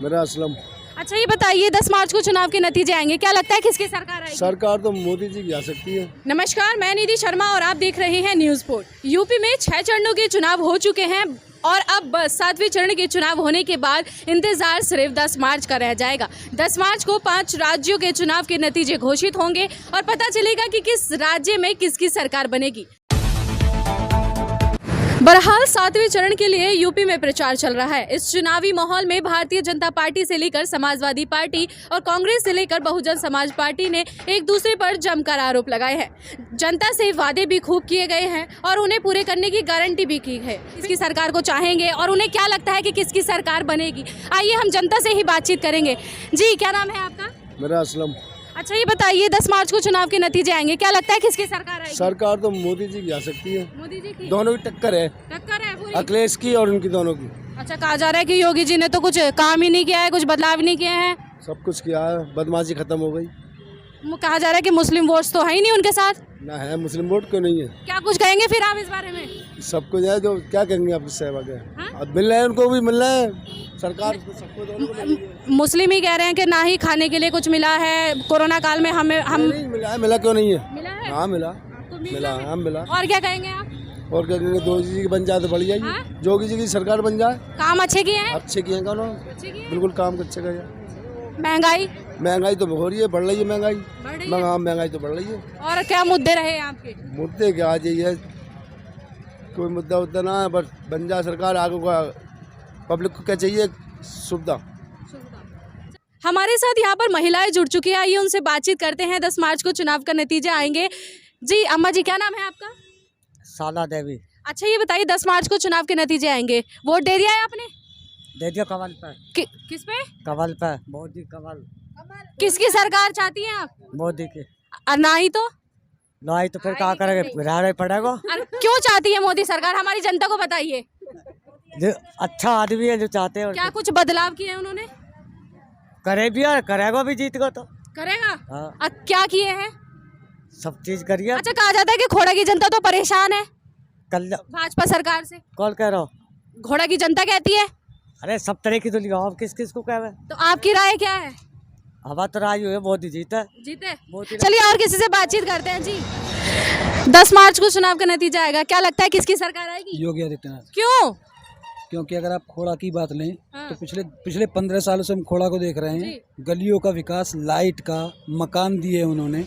मेरा असलम। अच्छा ये बताइए 10 मार्च को चुनाव के नतीजे आएंगे, क्या लगता है किसकी सरकार आएगी? सरकार तो मोदी जी की आ सकती है। नमस्कार, मैं निधि शर्मा और आप देख रहे हैं न्यूज़ पोर्ट। यूपी में 6 चरणों के चुनाव हो चुके हैं और अब बस 7वें चरण के चुनाव होने के बाद इंतजार सिर्फ 10 मार्च का रह जाएगा। 10 मार्च को 5 राज्यों के चुनाव के नतीजे घोषित होंगे और पता चलेगा कि किस राज्य में किसकी सरकार बनेगी। बहरहाल 7वें चरण के लिए यूपी में प्रचार चल रहा है। इस चुनावी माहौल में भारतीय जनता पार्टी से लेकर समाजवादी पार्टी और कांग्रेस से लेकर बहुजन समाज पार्टी ने एक दूसरे पर जमकर आरोप लगाए हैं। जनता से वादे भी खूब किए गए हैं और उन्हें पूरे करने की गारंटी भी की है। इसकी सरकार को चाहेंगे और उन्हें क्या लगता है कि किसकी सरकार बनेगी। आइए हम जनता से ही बातचीत करेंगे। जी, क्या नाम है आपका? मेरा असलम। अच्छा ये बताइए 10 मार्च को चुनाव के नतीजे आएंगे, क्या लगता है किसकी सरकार आएगी? सरकार तो मोदी जी की आ सकती है। मोदी जी की? दोनों की टक्कर है पूरी? अखिलेश की और उनकी दोनों की। अच्छा, कहा जा रहा है कि योगी जी ने तो कुछ काम ही नहीं किया है, कुछ बदलाव नहीं किए हैं। सब कुछ किया है, बदमाशी खत्म हो गई। कहा जा रहा है कि मुस्लिम वोट्स तो है ही नहीं उनके साथ। ना है, मुस्लिम वोट क्यों नहीं है? क्या कुछ कहेंगे फिर आप इस बारे में? सब कुछ है, जो क्या कहेंगे आप सहवाग है। हाँ? अब मिल रहे हैं, उनको भी मिल रहे हैं। सरकार को सबको दोनों को मिल रही है। मुस्लिम ही कह रहे हैं कि ना ही खाने के लिए कुछ मिला है कोरोना काल में। हम नहीं मिला है। मिला क्यों नहीं है? मिला है? हाँ मिला। आपको मिला है, हम मिला। और क्या कहेंगे आप? और क्या कहेंगे, योगी जी की बन जाए तो बढ़ जाएगी। हाँ? योगी जी की सरकार बन जाए। काम अच्छे किए हैं? अच्छे किए हैं उन्होंने, अच्छे किए हैं? बिल्कुल काम अच्छे किए। महंगाई तो हो रही है, बढ़ रही है महंगाई। बढ़ रही है? हाँ, महंगाई तो बढ़ रही है। और क्या मुद्दे रहे आपके? मुद्दे क्या आज ये कोई मुद्दा उद्दा ना है, बस बन जाए सरकार। आगे का पब्लिक को क्या चाहिए? सुविधा। हमारे साथ यहाँ पर महिलाएं जुड़ चुकी है, आइए उनसे बातचीत करते हैं। 10 मार्च को चुनाव का नतीजे आएंगे। जी अम्मा जी, क्या नाम है आपका? साला देवी। अच्छा ये बताइए 10 मार्च को चुनाव के नतीजे आएंगे, वोट दे दिया है आपने? दे दियो कमल पे। किस पे? कमल पे, मोदी कमल। किसकी सरकार चाहती हैं आप? मोदी की। और ना ही तो नहीं तो फिर क्या करेंगे, रहना पड़ेगा। और क्यों चाहती है मोदी सरकार, हमारी जनता को बताइए। जो अच्छा आदमी है जो चाहते हैं क्या कुछ बदलाव किए हैं उन्होंने? करे भी और करेगा भी, जीत गो तो करेगा। हाँ। क्या किए हैं? सब चीज करिए। अच्छा, कहा जाता है कि घोड़ा की जनता तो परेशान है कल भाजपा सरकार से। कॉल कह रहा हूँ। घोड़ा की जनता कहती है। अरे सब तरह की तो लिखा, आप किस किस को कहे? तो आपकी राय क्या है? हवा तो राय हुई है, मोदी जीते। चलिए और किसी से बातचीत करते हैं। जी 10 मार्च को चुनाव का नतीजा आएगा, क्या लगता है किसकी सरकार आएगी? योगी आदित्यनाथ। क्यों? क्योंकि अगर आप खोड़ा की बात लें हाँ। तो पिछले 15 सालों से हम खोड़ा को देख रहे हैं। गलियों का विकास, लाइट का, मकान दिए उन्होंने।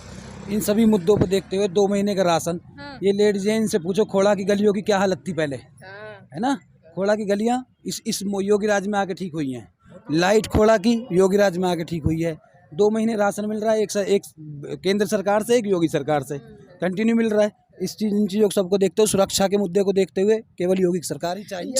इन सभी मुद्दों को देखते हुए 2 महीने का राशन। हाँ। ये लेडीज हैं, इनसे पूछो खोड़ा की गलियों की क्या हालत थी पहले, है ना। खोड़ा की गलियां इस योगी राज में आके ठीक हुई हैं। लाइट खोड़ा की योगी राज में आके ठीक हुई है। 2 महीने राशन मिल रहा है, एक केंद्र सरकार से, एक योगी सरकार से कंटिन्यू मिल रहा है। इन चीज़ों को सबको देखते हुए, सुरक्षा के मुद्दे को देखते हुए केवल योगी की सरकार ही चाहिए।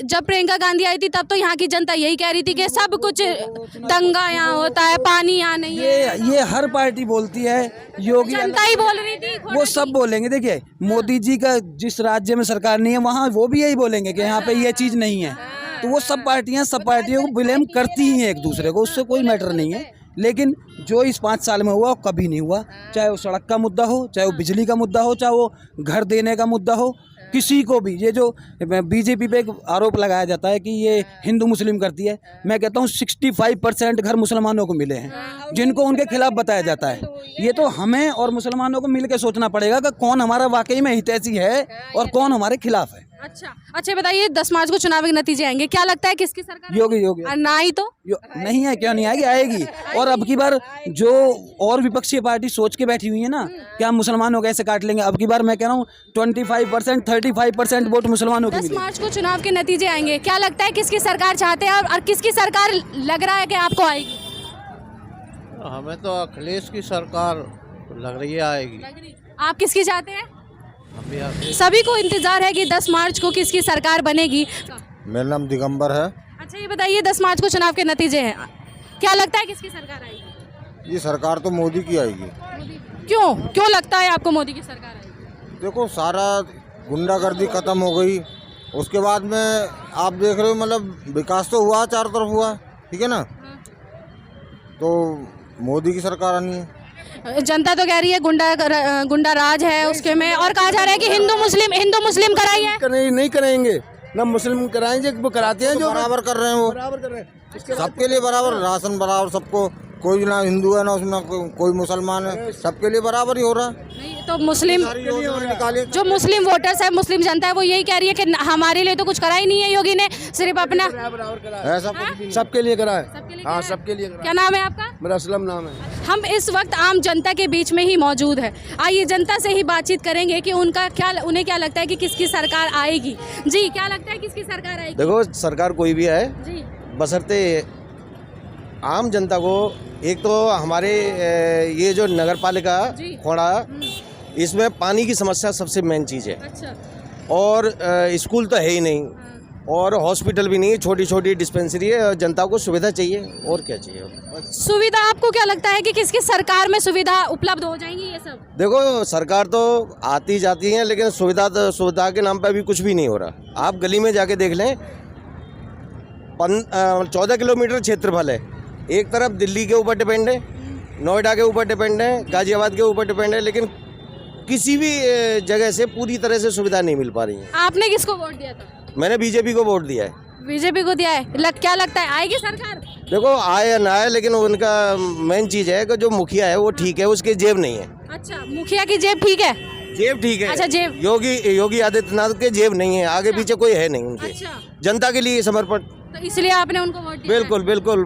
जब प्रियंका गांधी आई थी तब तो यहाँ की जनता यही कह रही थी कि सब कुछ दंगा यहाँ होता है, पानी यहाँ नहीं है। ये हर पार्टी बोलती है, योगी जनता ही बोल रही थी। वो सब बोलेंगे। देखिए, मोदी जी का जिस राज्य में सरकार नहीं है वहाँ वो भी यही बोलेंगे कि यहाँ पे ये चीज़ नहीं है। तो वो सब पार्टियों को ब्लेम करती ही हैं एक दूसरे को, उससे कोई मैटर नहीं है। लेकिन जो इस 5 साल में हुआ वो कभी नहीं हुआ, चाहे वो सड़क का मुद्दा हो, चाहे वो बिजली का मुद्दा हो, चाहे वो घर देने का मुद्दा हो, किसी को भी। ये जो बीजेपी पे एक आरोप लगाया जाता है कि ये हिंदू मुस्लिम करती है, मैं कहता हूँ 65% घर मुसलमानों को मिले हैं जिनको उनके खिलाफ बताया जाता है। ये तो हमें और मुसलमानों को मिलकर सोचना पड़ेगा कि कौन हमारा वाकई में हितैषी है और कौन हमारे खिलाफ है। अच्छा बताइए 10 मार्च को चुनाव के नतीजे आएंगे, क्या लगता है किसकी सरकार? योगी। और ना ही तो नहीं है, क्यों नहीं आएगी? आएगी। और अब की बार जो और विपक्षी पार्टी सोच के बैठी हुई है ना कि हम मुसलमानों को ऐसे काट लेंगे, अब की बार मैं कह रहा हूँ 25% 35% वोट मुसलमानों को 10 मार्च को चुनाव के नतीजे आएंगे, क्या लगता है किसकी सरकार चाहते हैं और किसकी सरकार लग रहा है कि आपको आएगी? हमें तो अखिलेश की सरकार लग रही है आएगी। आप किसकी चाहते हैं? अभी सभी को इंतजार है कि 10 मार्च को किसकी सरकार बनेगी। मेरा नाम दिगंबर है। अच्छा ये बताइए 10 मार्च को चुनाव के नतीजे हैं, क्या लगता है किसकी सरकार आएगी? ये सरकार तो मोदी की आएगी। क्यों लगता है आपको मोदी की सरकार आएगी? देखो, सारा गुंडागर्दी खत्म हो गई। उसके बाद में आप देख रहे हो, मतलब विकास तो हुआ, चारों तरफ हुआ, ठीक है ना। तो मोदी की सरकार आनी है। जनता तो कह रही है गुंडा राज है उसके में, और कहा जा रहा है कि हिंदू मुस्लिम कराई है। नहीं करेंगे। ना मुस्लिम कराएंगे, वो कराते हैं जो बराबर कर रहे हैं वो, बराबर कर रहे हैं। सबके लिए बराबर राशन बराबर, सबको, कोई ना हिंदू है ना उसमें कोई मुसलमान है, सबके लिए बराबर ही हो रहा है। नहीं, तो मुस्लिम सारी योजनाएं निकाली। जो मुस्लिम वोटर्स है, मुस्लिम जनता है, वो यही कह रही है कि हमारे लिए तो कुछ करा ही नहीं है योगी ने, सिर्फ अपना। ऐसा कुछ भी नहीं। सबके लिए करा है, सबके लिए हाँ करा है। सबके लिए करा क्या नाम है आपका? है। मेरा असलम नाम है। हम इस वक्त आम जनता के बीच में ही मौजूद है। आइए जनता से ही बातचीत करेंगे कि उन्हें क्या लगता है कि किसकी सरकार आएगी। जी, क्या लगता है किसकी सरकार आएगी? देखो, सरकार कोई भी आए, जी, बशर्ते आम जनता को, एक तो हमारे ये जो नगर पालिका जी। खोड़ा, इसमें पानी की समस्या सबसे मेन चीज़ है। अच्छा, और स्कूल तो है ही नहीं, हाँ। और हॉस्पिटल भी नहीं है, छोटी छोटी डिस्पेंसरी है। जनता को सुविधा चाहिए, और क्या चाहिए। सुविधा आपको क्या लगता है कि किसकी सरकार में सुविधा उपलब्ध हो जाएंगी ये सब? देखो, सरकार तो आती जाती है, लेकिन सुविधा के नाम पर अभी कुछ भी नहीं हो रहा। आप गली में जाके देख लें, 14 किलोमीटर क्षेत्रफल है, एक तरफ दिल्ली के ऊपर डिपेंड है, नोएडा के ऊपर डिपेंड है, गाजियाबाद के ऊपर डिपेंड है, लेकिन किसी भी जगह से पूरी तरह से सुविधा नहीं मिल पा रही है। आपने किसको वोट दिया था? मैंने बीजेपी को वोट दिया है। बीजेपी को दिया है। क्या लगता है आएगी सरकार? देखो, आए या ना आए, लेकिन उनका मेन चीज़ है कि जो मुखिया है वो ठीक है, उसकी जेब नहीं है। अच्छा, मुखिया की जेब ठीक है? जेब ठीक है। अच्छा, जेब। योगी आदित्यनाथ के जेब नहीं है, आगे पीछे कोई है नहीं उनके। अच्छा, जनता के लिए समर्पण। तो इसलिए आपने उनको वोट दिया है? बिल्कुल बिल्कुल।